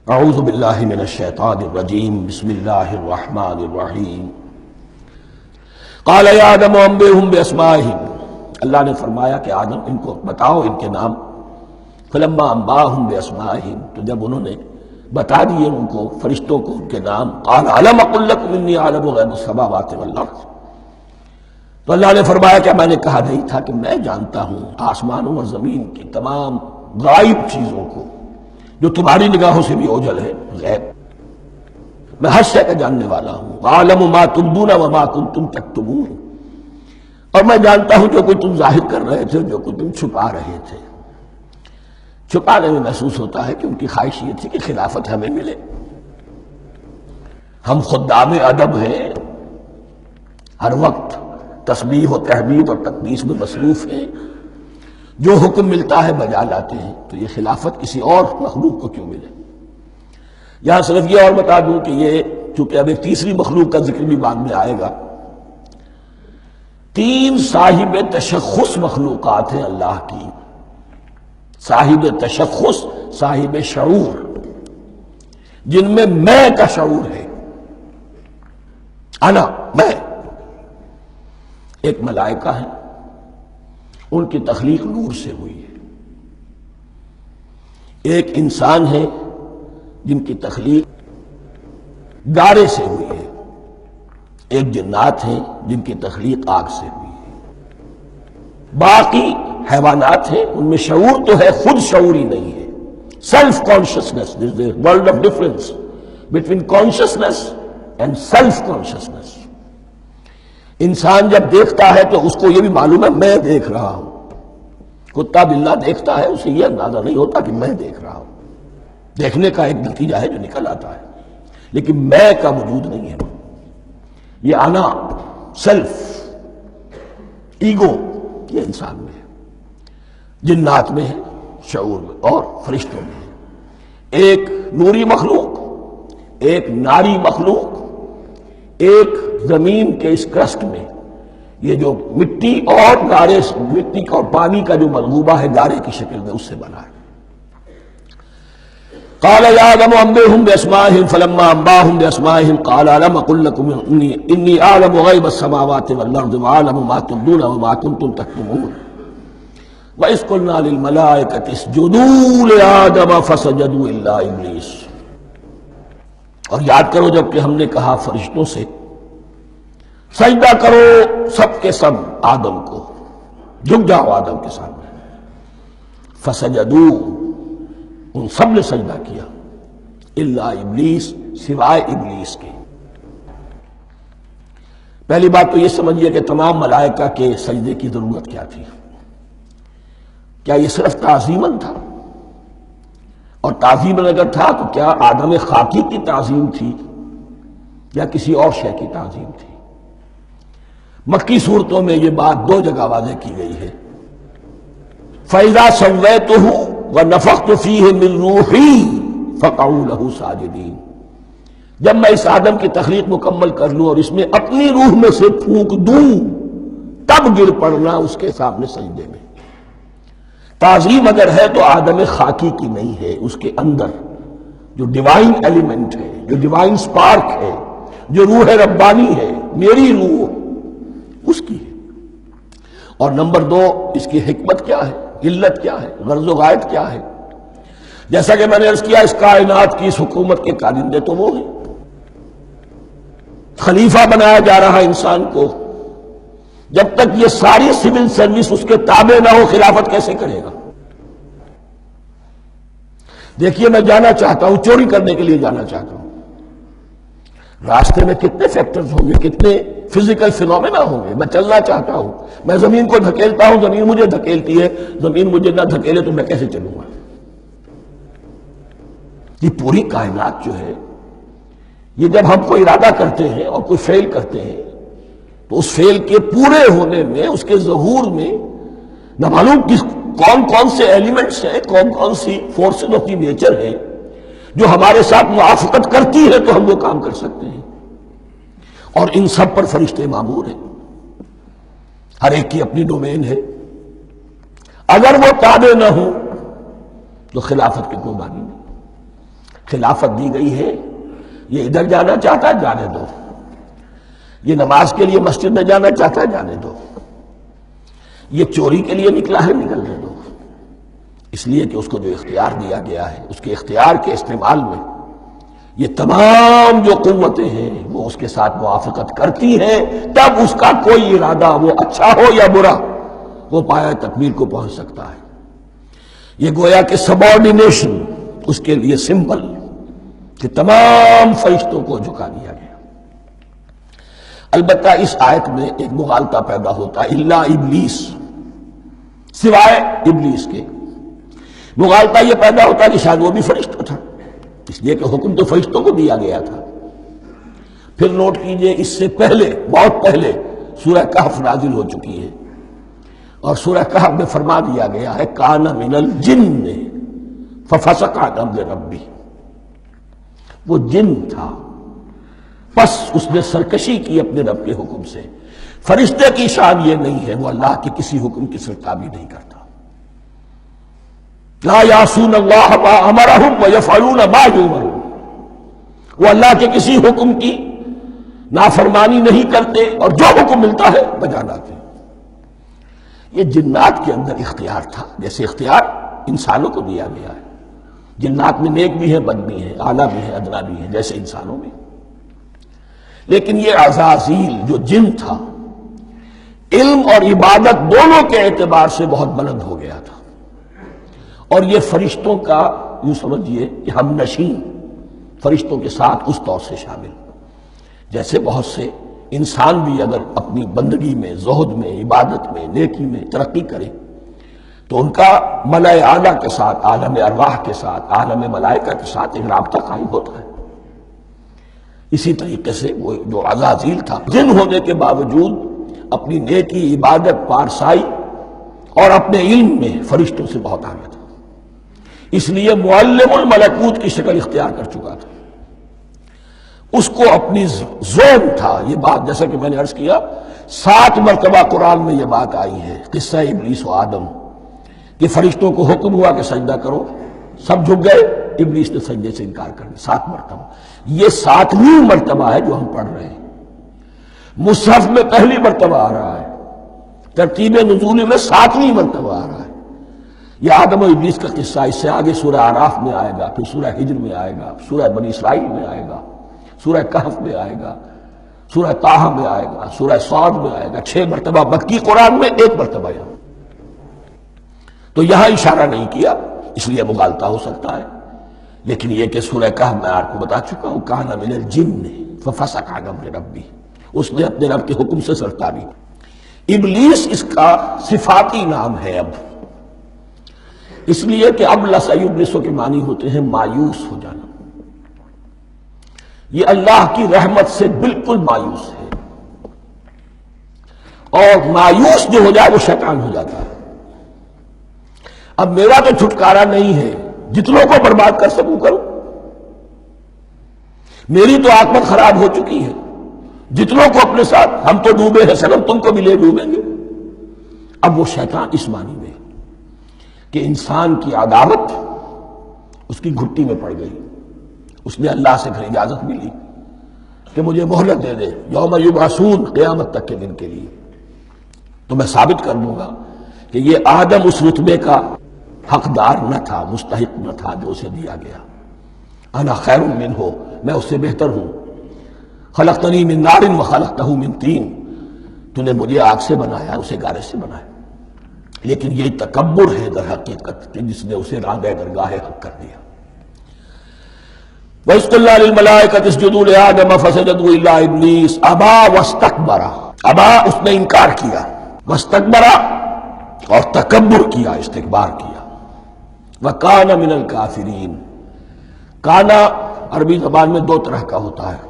اعوذ باللہ من الشیطان الرجیم بسم اللہ الرحمن الرحیم قال یا آدم انبئہم باسمائہم، اللہ نے فرمایا کہ آدم ان کو بتاؤ ان کے نام. فلما انباہم باسمائہم، تو جب انہوں نے بتا دیے ان کو فرشتوں کو ان کے نام، قال الم اقل لکم انی اعلم غیب السماوات والارض، تو اللہ نے فرمایا کہ میں نے کہا نہیں تھا کہ میں جانتا ہوں آسمانوں اور زمین کی تمام غائب چیزوں کو جو تمہاری نگاہوں سے بھی اوجھل ہے، غیب. میں ہر شے کا جاننے والا ہوں. وَأَعْلَمُ مَا تُبْدُونَ وَمَا كُنْتُمْ تَكْتُمُونَ، اور میں جانتا ہوں جو کوئی تم ظاہر کر رہے تھے، جو کوئی تم چھپا رہے تھے. چھپانے میں محسوس ہوتا ہے کہ ان کی خواہش یہ تھی کہ خلافت ہمیں ملے. ہم خدام ادب ہیں، ہر وقت تسبیح و تحمید اور تقدیس میں مصروف ہیں، جو حکم ملتا ہے بجا لاتے ہیں. تو یہ خلافت کسی اور مخلوق کو کیوں ملے؟ یہاں صرف یہ اور بتا دوں کہ یہ چونکہ اب ایک تیسری مخلوق کا ذکر بھی بعد میں آئے گا. 3 صاحب تشخص مخلوقات ہیں اللہ کی، صاحب تشخص، صاحب شعور، جن میں میں کا شعور ہے، انا، میں. ایک ملائکہ ہے، ان کی تخلیق نور سے ہوئی ہے. ایک انسان ہے جن کی تخلیق گارے سے ہوئی ہے. ایک جنات ہیں جن کی تخلیق آگ سے ہوئی ہے. باقی حیوانات ہیں، ان میں شعور تو ہے، خود شعور ہی نہیں ہے. Self consciousness, there is a world of difference between consciousness and self consciousness. انسان جب دیکھتا ہے تو اس کو یہ بھی معلوم ہے میں دیکھ رہا ہوں. کتا بلہ دیکھتا ہے، اسے یہ اندازہ نہیں ہوتا کہ میں دیکھ رہا ہوں. دیکھنے کا ایک نتیجہ ہے جو نکل آتا ہے، لیکن میں کا وجود نہیں ہے. یہ انا، سیلف، ایگو، یہ انسان میں ہے، جنات میں ہے، شعور میں، اور فرشتوں میں ہے. ایک نوری مخلوق، ایک ناری مخلوق، ایک زمین کے اس کرسٹ میں یہ جو مٹی اور گارے، مٹی اور پانی کا جو ملغوبہ ہے گارے کی شکل میں، اس سے بنا ہے. قال یا آدم انبئہم باسمائہم فلما انباہم باسمائہم قال الم اقل لکم انی اعلم غیب السماوات والارض واعلم ما تبدون وما کنتم تکتمون وَإِذْ قُلْنَا لِلْمَلَائِكَةِ اسْجُدُوا لِآدَمَ فَسَجَدُوا إِلَّا إِبْلِيسَ. اور یاد کرو جب کہ ہم نے کہا فرشتوں سے سجدہ کرو سب کے سب آدم کو، جھک جاؤ آدم کے سامنے. فسجدوا، ان سب نے سجدہ کیا، الا ابلیس، سوائے ابلیس کے. پہلی بات تو یہ سمجھیے کہ تمام ملائکہ کے سجدے کی ضرورت کیا تھی؟ کیا یہ صرف تعظیماً تھا؟ اور تعظیماً اگر تھا تو کیا آدم خاکی کی تعظیم تھی یا کسی اور شے کی تعظیم تھی؟ مکی صورتوں میں یہ بات 2 جگہ واضح کی گئی ہے. فَإِذَا سَوَّيْتُهُ وَنَفَخْتُ فِيهِ مِن رُوحِي فَقَعُوا لَهُ سَاجِدِينَ. جب میں اس آدم کی تخلیق مکمل کر لوں اور اس میں اپنی روح میں سے پھونک دوں، تب گر پڑنا اس کے سامنے سجدے میں. تعظیم اگر ہے تو آدم خاکی کی نہیں ہے، اس کے اندر جو ڈیوائن ایلیمنٹ ہے، جو ڈیوائن سپارک ہے، جو روح ربانی ہے، میری روح، اس کی ہے. اور نمبر 2، اس کی حکمت کیا ہے، علت کیا ہے، غرض و غایت کیا ہے؟ جیسا کہ میں نے عرض کیا، اس کائنات کی اس حکومت کے کارندے تو وہ ہیں. خلیفہ بنایا جا رہا انسان کو، جب تک یہ ساری سول سروس اس کے تابع نہ ہو، خلافت کیسے کرے گا؟ دیکھیے میں جانا چاہتا ہوں، چوری کرنے کے لیے جانا چاہتا ہوں، راستے میں کتنے فیکٹرز ہوں گے، کتنے فزیکل فینومینا ہوں گے. میں چلنا چاہتا ہوں، میں زمین کو دھکیلتا ہوں، زمین مجھے دھکیلتی ہے. زمین مجھے نہ دھکیلے تو میں کیسے چلوں گا؟ یہ پوری کائنات جو ہے، یہ جب ہم کو ارادہ کرتے ہیں اور کوئی فعل کرتے ہیں تو اس فعل کے پورے ہونے میں، اس کے ظہور میں نہ معلوم کون کون سے ایلیمنٹس ہیں، کون کون سی فورسز آف دی نیچر ہیں جو ہمارے ساتھ موافقت کرتی ہے تو ہم وہ کام کر سکتے ہیں. اور ان سب پر فرشتے مامور ہیں، ہر ایک کی اپنی ڈومین ہے. اگر وہ تابع نہ ہوں تو خلافت کی کوئی معنی نہیں. خلافت دی گئی ہے، یہ ادھر جانا چاہتا ہے جانے دو، یہ نماز کے لیے مسجد میں جانا چاہتا ہے جانے دو، یہ چوری کے لیے نکلا ہے نکلنے دو، اس لیے کہ اس کو جو اختیار دیا گیا ہے اس کے اختیار کے استعمال میں یہ تمام جو قوتیں ہیں وہ اس کے ساتھ موافقت کرتی ہیں، تب اس کا کوئی ارادہ وہ اچھا ہو یا برا وہ پایہ تکمیل کو پہنچ سکتا ہے۔ یہ گویا کہ سبارڈینیشن اس کے لیے سمبل کہ تمام فرشتوں کو جھکا دیا گیا۔ البتہ اس آیت میں ایک مغالطہ پیدا ہوتا ہے، الا ابلیس، سوائے ابلیس کے۔ مغالطہ یہ پیدا ہوتا ہے کہ شاید وہ بھی فرشتہ تھا، اس لیے کہ حکم تو فرشتوں کو دیا گیا تھا۔ پھر نوٹ کیجئے اس سے پہلے، بہت پہلے سورہ کہف نازل ہو چکی ہے، اور سورہ کہف میں فرما دیا گیا ہے کان من الجن ففسق عن امر ربی، وہ جن تھا پس اس نے سرکشی کی اپنے رب کے حکم سے۔ فرشتے کی شان یہ نہیں ہے، وہ اللہ کے کسی حکم کی سرتابی نہیں کرتا۔ لا یعصون اللہ ما امرہم ویفعلون ما یؤمرون، وہ اللہ کے کسی حکم کی نافرمانی نہیں کرتے اور جو حکم ملتا ہے بجا لاتے ہیں۔ یہ جنات کے اندر اختیار تھا، جیسے اختیار انسانوں کو دیا گیا ہے۔ جنات میں نیک بھی ہیں بد بھی ہیں، اعلیٰ بھی ہیں ادنا بھی ہیں، جیسے انسانوں میں۔ لیکن یہ عزازیل جو جن تھا علم اور عبادت دونوں کے اعتبار سے بہت بلند ہو گیا تھا، اور یہ فرشتوں کا یوں سمجھیے کہ ہم نشین، فرشتوں کے ساتھ اس طور سے شامل، جیسے بہت سے انسان بھی اگر اپنی بندگی میں، زہد میں، عبادت میں، نیکی میں ترقی کرے تو ان کا ملائے اعلیٰ کے ساتھ، عالم ارواح کے ساتھ، عالم ملائکہ کے ساتھ ایک رابطہ قائم ہوتا ہے۔ اسی طریقے سے وہ جو عزازیل تھا جن ہونے کے باوجود اپنی نیکی، عبادت، پارسائی اور اپنے علم میں فرشتوں سے بہت آگے تھا، اس لیے معلم الملکوت کی شکل اختیار کر چکا تھا۔ اس کو اپنی زون تھا، یہ بات جیسا کہ میں نے عرض کیا 7 مرتبہ قرآن میں یہ بات آئی ہے، قصہ ابلیس و آدم، کہ فرشتوں کو حکم ہوا کہ سجدہ کرو، سب جھک گئے، ابلیس نے سجدے سے انکار کر دیا 7 مرتبہ۔ یہ 7ویں مرتبہ ہے جو ہم پڑھ رہے ہیں، مصحف میں پہلی مرتبہ آ رہا ہے، ترتیب نزول میں 7ویں مرتبہ آ رہا ہے۔ یہ آدم و ابلیس کا قصہ اس سے آگے سورہ اعراف میں آئے گا، پھر سورہ ہجر میں آئے گا، سورہ بنی اسرائیل میں آئے گا، سورہ کہف میں آئے گا، سورہ طٰہٰ میں آئے گا، سورہ صاد میں آئے گا، 6 مرتبہ مکی قرآن میں، 1 مرتبہ یہاں۔ تو یہاں اشارہ نہیں کیا، اس لیے مغالطہ ہو سکتا ہے، لیکن یہ کہ سورہ کہف میں آپ کو بتا چکا ہوں کان من الجن ففسق عن امر ربی، اس نے اپنے رب کے حکم سے سرتابی۔ ابلیس اس کا صفاتی نام ہے اب، اس لیے کہ اب لسیبلسو کے معنی ہوتے ہیں مایوس ہو جانا، یہ اللہ کی رحمت سے بالکل مایوس ہے، اور مایوس جو ہو جائے وہ شیطان ہو جاتا ہے۔ اب میرا تو چھٹکارا نہیں ہے، جتنوں کو برباد کر سکوں کروں، میری تو عاقبت خراب ہو چکی ہے، جتنوں کو اپنے ساتھ، ہم تو ڈوبے ہیں سنم تم کو بھی لے ڈوبیں گے۔ اب وہ شیطان اس معنی میں کہ انسان کی عداوت اس کی گھٹی میں پڑ گئی، اس نے اللہ سے پھر اجازت ملی کہ مجھے مہلت دے دے یوم یبعثون، قیامت تک کے دن کے لیے، تو میں ثابت کر دوں گا کہ یہ آدم اس رتبے کا حقدار نہ تھا، مستحق نہ تھا جو اسے دیا گیا۔ انا خیر منہ، میں اس سے بہتر ہوں، خلقتنی من نار وخلقتہ من طین، تو نے مجھے آگ سے بنایا، اسے گارے سے بنایا۔ لیکن یہ تکبر ہے در حقیقت کہ جس نے اسے راندہ درگاہ حق کر دیا۔ وَإِذْ قُلْنَا لِلْمَلَائِكَةِ اسْجُدُوا لِآدَمَ فَسَجَدُوا إِلَّا إِبْلِيسَ أَبَىٰ وَاسْتَكْبَرَ، ابا اس نے انکار کیا، واستكبر اور تکبر کیا، استکبار کیا، وَكَانَ مِنَ الْكَافِرِينَ۔ کانا عربی زبان میں 2 طرح کا ہوتا ہے،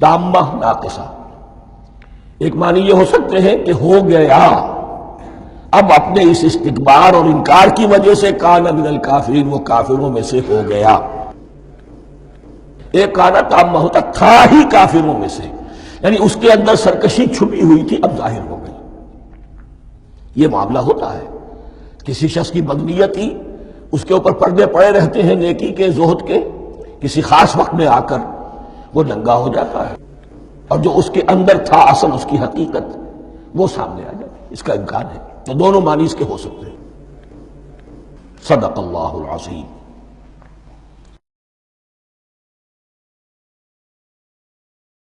تامہ، ناقصہ۔ ایک معنی یہ ہو سکتے ہیں کہ ہو گیا، اب اپنے اس استکبار اور انکار کی وجہ سے کانا من الکافرین، وہ کافروں میں سے ہو گیا۔ ایک کانا تامہ ہوتا تھا ہی کافروں میں سے، یعنی اس کے اندر سرکشی چھپی ہوئی تھی، اب ظاہر ہو گئی۔ یہ معاملہ ہوتا ہے، کسی شخص کی بدنیتی اس کے اوپر پردے پڑے رہتے ہیں نیکی کے، زہد کے، کسی خاص وقت میں آ کر وہ ننگا ہو جاتا ہے، اور جو اس کے اندر تھا اصل اس کی حقیقت وہ سامنے آ جاتی ہے، اس کا امکان ہے۔ تو دونوں معنی اس کے ہو سکتے ہیں۔ صدق اللہ العظیم۔